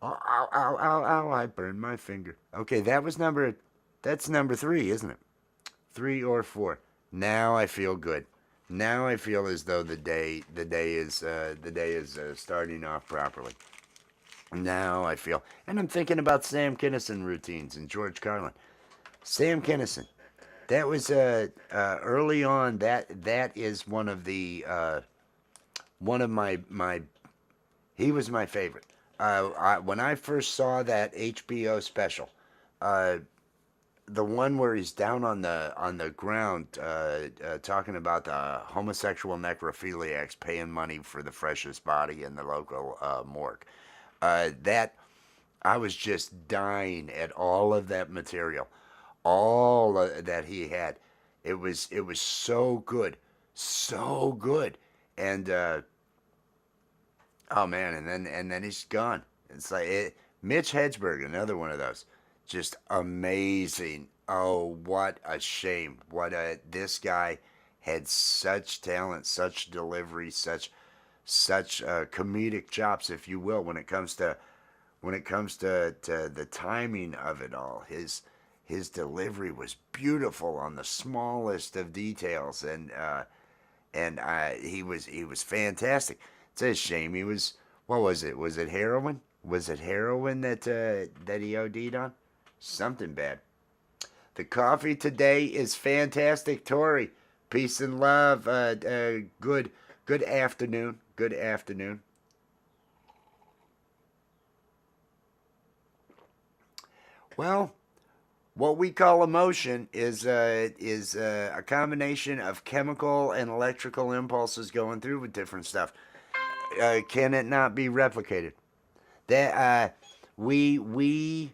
Ow, ow, ow, ow, ow, I burned my finger. Okay, that's number 3, isn't it? 3 or 4. Now I feel good. Now I feel as though the day is starting off properly. Now I feel, and I'm thinking about Sam Kinison routines and George Carlin. Sam Kinison, that was early on. That is one of my. He was my favorite. When I first saw that HBO special, uh, the one where he's down on the ground talking about the homosexual necrophiliacs paying money for the freshest body in the local morgue. That I was just dying at all of that material, all that he had. It was so good, so good, and oh man, and then he's gone. It's like Mitch Hedberg, another one of those, just amazing. Oh, what a shame! What a this guy had such talent, such delivery, such comedic chops, if you will, when it comes to the timing of it all. His delivery was beautiful on the smallest of details, and he was fantastic. It's a shame he was. What was it? Was it heroin? Was it heroin that he OD'd on? Something bad. The coffee today is fantastic, Tori. Peace and love. Good afternoon. Good afternoon. Well, what we call emotion is a combination of chemical and electrical impulses going through with different stuff. Can it not be replicated? That we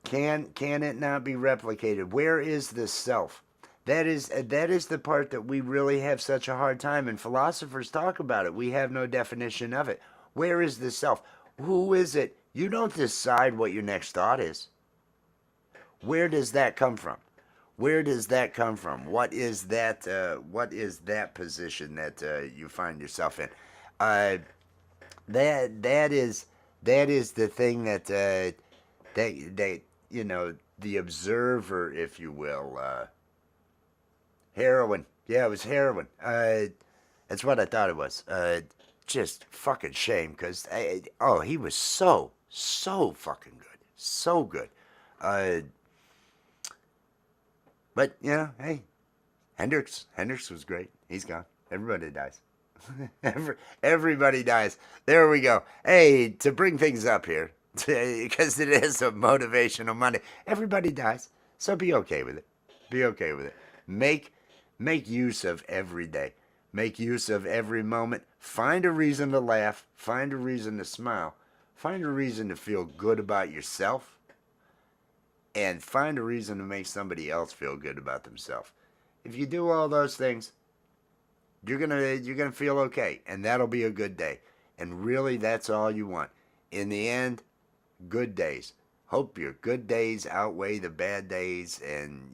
can it not be replicated? Where is the self? That is the part that we really have such a hard time, and philosophers talk about it. We have no definition of it. Where is the self? Who is it? You don't decide what your next thought is. Where does that come from? Where does that come from? What is that? What is that position that you find yourself in? Uh, that is the thing that the observer, if you will, heroin. Yeah, it was heroin. That's what I thought it was. Just fucking shame because oh, he was so fucking good, so good. Uh, but hey, Hendrix was great. He's gone. Everybody dies. Everybody dies. There we go. Hey, to bring things up here, because it is a motivational Monday. Everybody dies, so be okay with it. Be okay with it. Make make use of every day. Make use of every moment. Find a reason to laugh. Find a reason to smile. Find a reason to feel good about yourself, and find a reason to make somebody else feel good about themselves. If you do all those things, you're gonna feel okay, and that'll be a good day. And really, that's all you want. In the end, good days. Hope your good days outweigh the bad days, and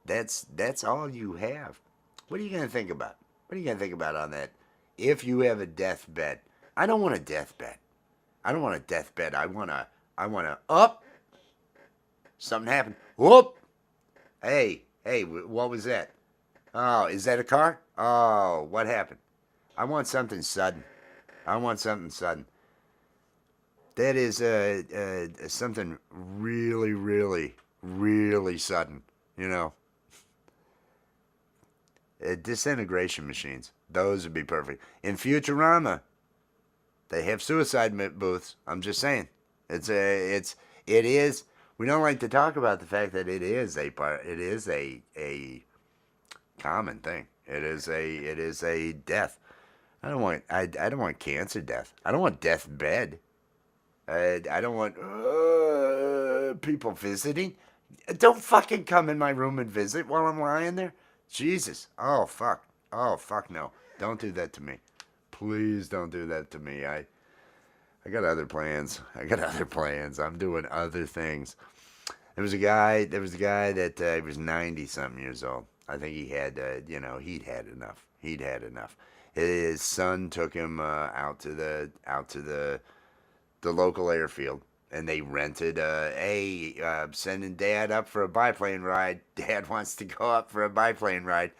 that's all you have. What are you gonna think about? What are you gonna think about on that? If you have a deathbed, I don't want a deathbed. I don't want a deathbed. I want to up. Something happened. Whoop. Hey, what was that? Oh, is that a car? Oh, what happened? I want something sudden. I want something sudden. That is something really, really, really sudden. You know, disintegration machines. Those would be perfect. In Futurama, they have suicide booths. I'm just saying. It is. We don't like to talk about the fact that it is a part. It is a common thing. It is a death. I don't want cancer death. I don't want deathbed. I don't want people visiting. Don't fucking come in my room and visit while I'm lying there. Jesus. Oh fuck. Oh fuck no. Don't do that to me. Please don't do that to me. I got other plans. I got other plans. I'm doing other things. There was a guy that he was 90 something years old. I think he had, he'd had enough. He'd had enough. His son took him out to the local airfield, and they rented sending dad up for a biplane ride. Dad wants to go up for a biplane ride.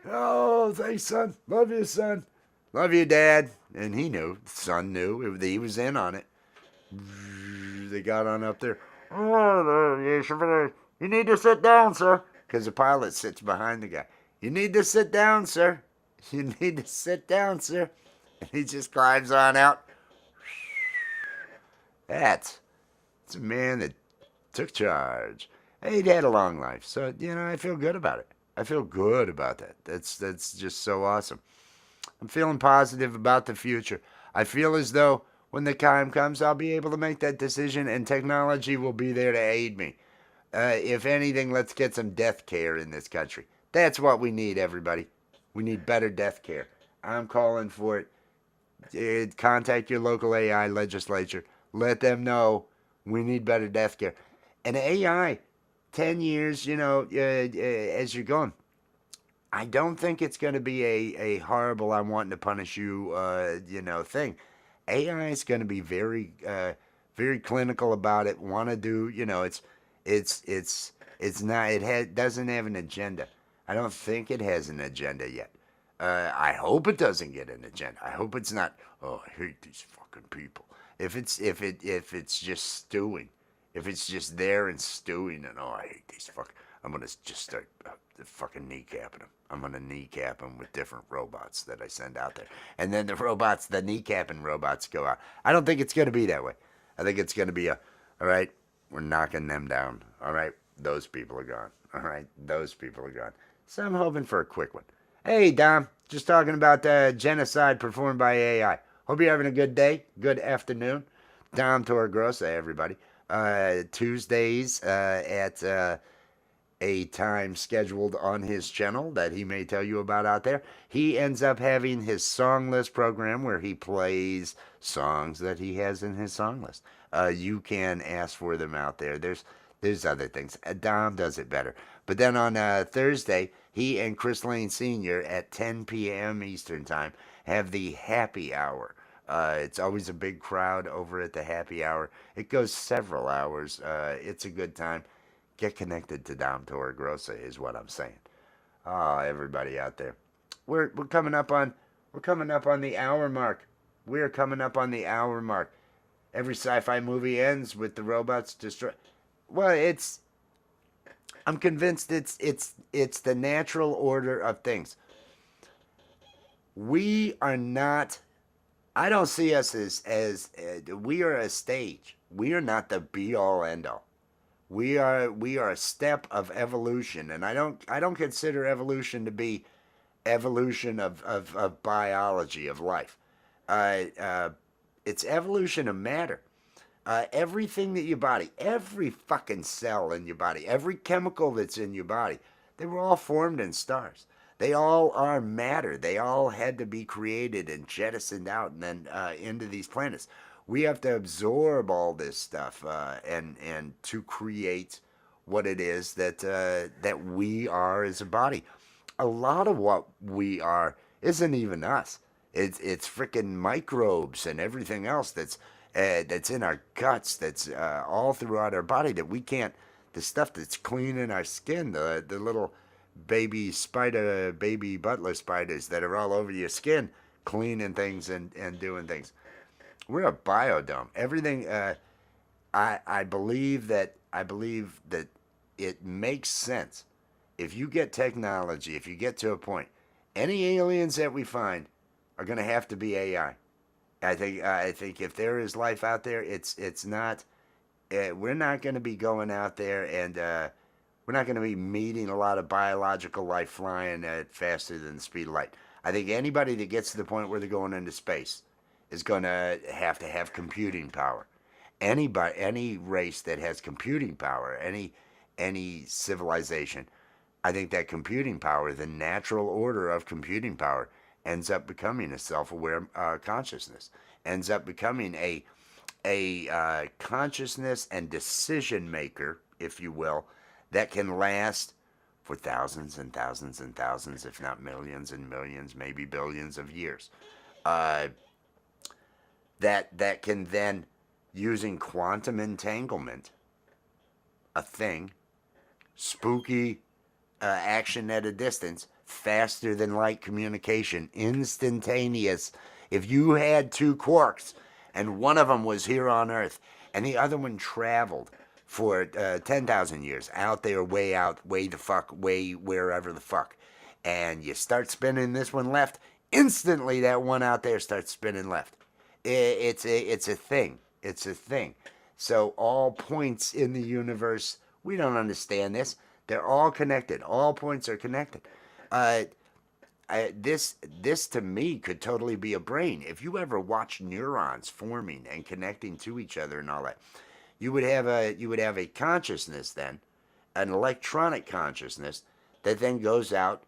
Oh, thanks, son. Love you, son. Love you, Dad. And he knew. Son knew. He was in on it. They got on up there. Oh, you need to sit down, sir. Because the pilot sits behind the guy. You need to sit down, sir. You need to sit down, sir. And he just climbs on out. It's a man that took charge. He'd had a long life, so I feel good about it. I feel good about that. That's just so awesome. I'm feeling positive about the future. I feel as though when the time comes, I'll be able to make that decision, and technology will be there to aid me. If anything, let's get some death care in this country. That's what we need, everybody. We need better death care. I'm calling for it. Contact your local AI legislature. Let them know we need better death care. And AI, 10 years, as you're going, I don't think it's going to be a horrible, I'm wanting to punish you, thing. AI is going to be very clinical about it. Want to do, it's not, doesn't have an agenda. I don't think it has an agenda yet. I hope it doesn't get an agenda. I hope it's not. Oh, I hate these fucking people. If it's just stewing, if it's just there and stewing, and I hate these fucking. I'm gonna just start fucking kneecapping them. I'm gonna kneecap them with different robots that I send out there, and then the kneecapping robots go out. I don't think it's gonna be that way. I think it's gonna be all right. We're knocking them down. All right, those people are gone. All right, those people are gone. So I'm hoping for a quick one. Hey, Dom. Just talking about genocide performed by AI. Hope you're having a good day. Good afternoon. Dom Torregrossa, everybody. Tuesdays at a time scheduled on his channel that he may tell you about out there. He ends up having his song list program where he plays songs that he has in his song list. You can ask for them out there. There's other things. Dom does it better. But then on Thursday, he and Chris Lane Sr. at 10 p.m. Eastern Time have the happy hour. It's always a big crowd over at the happy hour. It goes several hours. It's a good time. Get connected to Dom Torregrossa is what I'm saying. Everybody out there, we're coming up on the hour mark. We're coming up on the hour mark. Every sci-fi movie ends with the robots destroy. Well, I'm convinced it's the natural order of things. We are not. I don't see us as we are a stage. We are not the be all end all. We are a step of evolution, and I don't consider evolution to be evolution of biology of life. It's evolution of matter. Everything that your body, every fucking cell in your body, every chemical that's in your body, they were all formed in stars. They all are matter. They all had to be created and jettisoned out and then into these planets. We have to absorb all this stuff and to create what it is that we are as a body. A lot of what we are isn't even us. It's freaking microbes and everything else that's in our guts, that's all throughout our body that we can't. The stuff that's cleaning our skin, the little baby butler spiders that are all over your skin, cleaning things and doing things. We're a biodome. Everything. I believe that it makes sense if you get technology. If you get to a point, any aliens that we find are going to have to be AI. I think if there is life out there, it's not. We're not going to be going out there and we're not going to be meeting a lot of biological life flying at faster than the speed of light. I think anybody that gets to the point where they're going into space is going to have computing power. Any race that has computing power, any civilization, I think that computing power, the natural order of computing power, ends up becoming a self-aware consciousness, ends up becoming a consciousness and decision maker, if you will, that can last for thousands and thousands and thousands, if not millions and millions, maybe billions of years. That can then, using quantum entanglement, a thing, spooky action at a distance, faster than light communication, instantaneous. If you had two quarks and one of them was here on Earth and the other one traveled for 10,000 years out, way the fuck, way wherever the fuck, and you start spinning this one left, instantly that one out there starts spinning left. It's a thing. It's a thing. So all points in the universe, we don't understand this. They're all connected. All points are connected. This to me could totally be a brain. If you ever watch neurons forming and connecting to each other and all that, you would have a consciousness then, an electronic consciousness that then goes out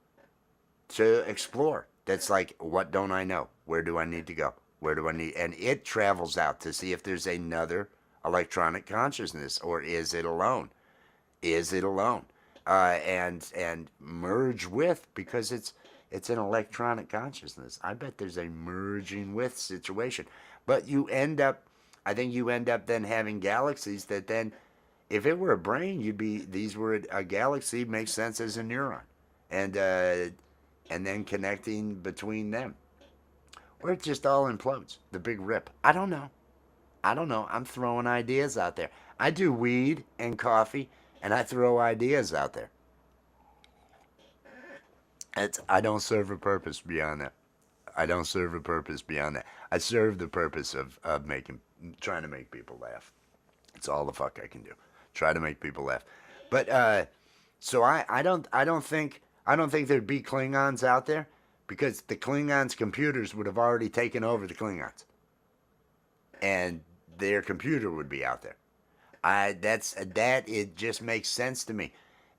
to explore. That's like, what don't I know? Where do I need to go? Where do I need? And it travels out to see if there's another electronic consciousness, or is it alone? Is it alone? And merge with, because it's an electronic consciousness. I bet there's a merging with situation. But I think you end up then having galaxies that then, if it were a brain, these were a galaxy makes sense as a neuron, and then connecting between them, or it just all implodes. The big rip. I don't know. I'm throwing ideas out there. I do weed and coffee, and I throw ideas out there. I don't serve a purpose beyond that. I serve the purpose of trying to make people laugh. It's all the fuck I can do. Try to make people laugh. But so I don't think there'd be Klingons out there, because the Klingons' computers would have already taken over the Klingons, and their computer would be out there. It just makes sense to me.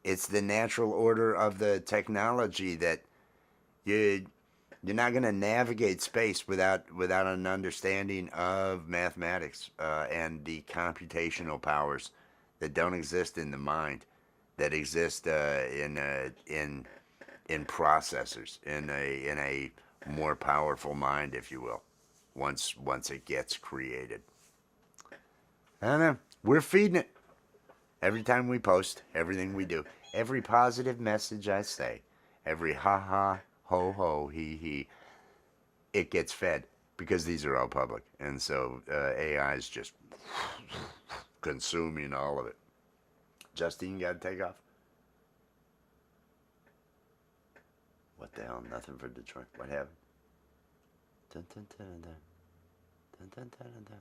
It's the natural order of the technology that you're not going to navigate space without an understanding of mathematics and the computational powers that don't exist in the mind, that exist in processors, in a more powerful mind, if you will, once it gets created. I don't know. We're feeding it. Every time we post, everything we do, every positive message I say, every ha-ha, ho-ho, he-he, it gets fed, because these are all public. And so AI is just consuming all of it. Justine, got to take off? What the hell? Nothing for Detroit. What happened? Dun, dun, dun, dun. Dun, dun, dun, dun, dun.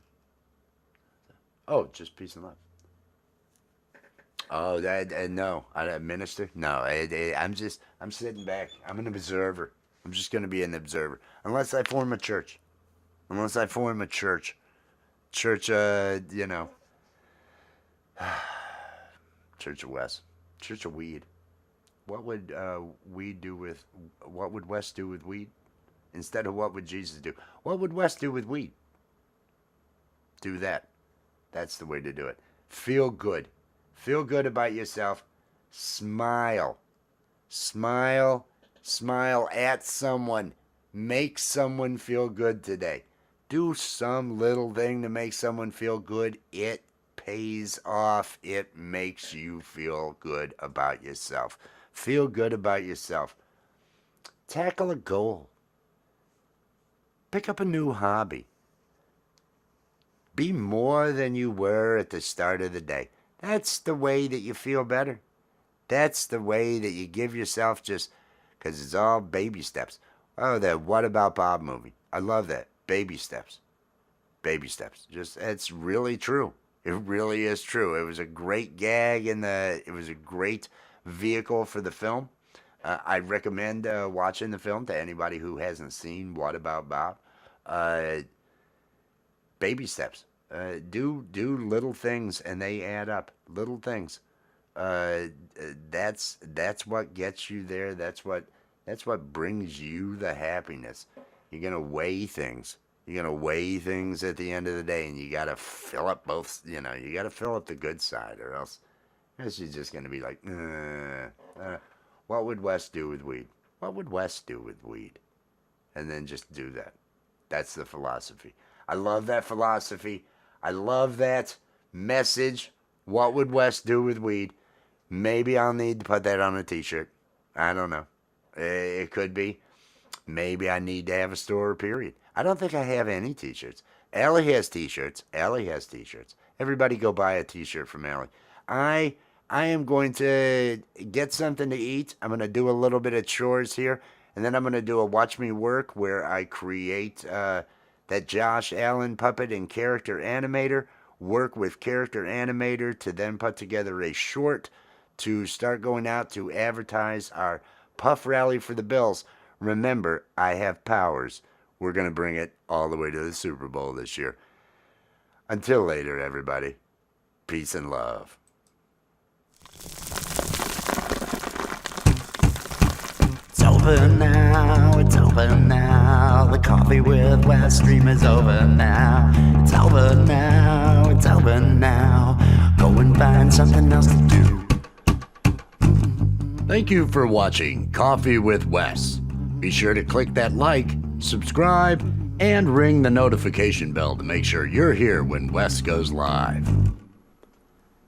Oh, just peace and love. Oh, no, minister. No, I'm sitting back. I'm an observer. I'm just going to be an observer, unless I form a church. Church, Church of West, Church of Weed. What would What would West do with weed? Instead of what would Jesus do? What would West do with weed? Do that. That's the way to do it. Feel good. Feel good about yourself. Smile. Smile. Smile at someone. Make someone feel good today. Do some little thing to make someone feel good. It pays off. It makes you feel good about yourself. Feel good about yourself. Tackle a goal. Pick up a new hobby. Be more than you were at the start of the day. That's the way that you feel better. That's the way that you give yourself, just because it's all baby steps. Oh, that What About Bob movie. I love that. Baby steps. Baby steps. It's really true. It really is true. It was a great gag it was a great vehicle for the film. I recommend watching the film to anybody who hasn't seen What About Bob. Baby steps. Do little things, and they add up. Little things. That's what gets you there. That's what brings you the happiness. You're gonna weigh things. You're gonna weigh things at the end of the day, and you gotta fill up both. You gotta fill up the good side, or else you're just gonna be like, what would West do with weed? What would West do with weed? And then just do that. That's the philosophy. I love that philosophy. I love that message. What would West do with weed? Maybe I'll need to put that on a t-shirt. I don't know. It could be. Maybe I need to have a store, period. I don't think I have any t-shirts. Allie has t-shirts. Allie has t-shirts. Everybody go buy a t-shirt from Allie. I I am going to get something to eat. I'm going to do a little bit of chores here, and then I'm going to do a watch me work where I create that Josh Allen puppet and character animator, work with character animator to then put together a short to start going out to advertise our Puff Rally for the Bills. Remember, I have powers. We're going to bring it all the way to the Super Bowl this year. Until later, everybody. Peace and love. It's over now, it's over now. The Coffee with Wes stream is over now. It's over now, it's over now. Go and find something else to do. Thank you for watching Coffee with Wes. Be sure to click that like, subscribe, and ring the notification bell to make sure you're here when Wes goes live.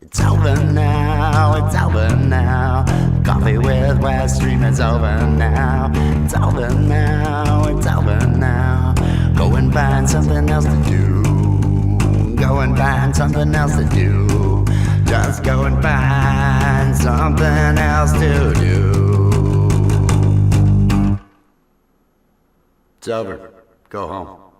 It's over now, it's over now. Coffee with Wes stream is over now. It's over now, it's over now. Go and find something else to do. Go and find something else to do. Just go and find something else to do. It's over. Go home.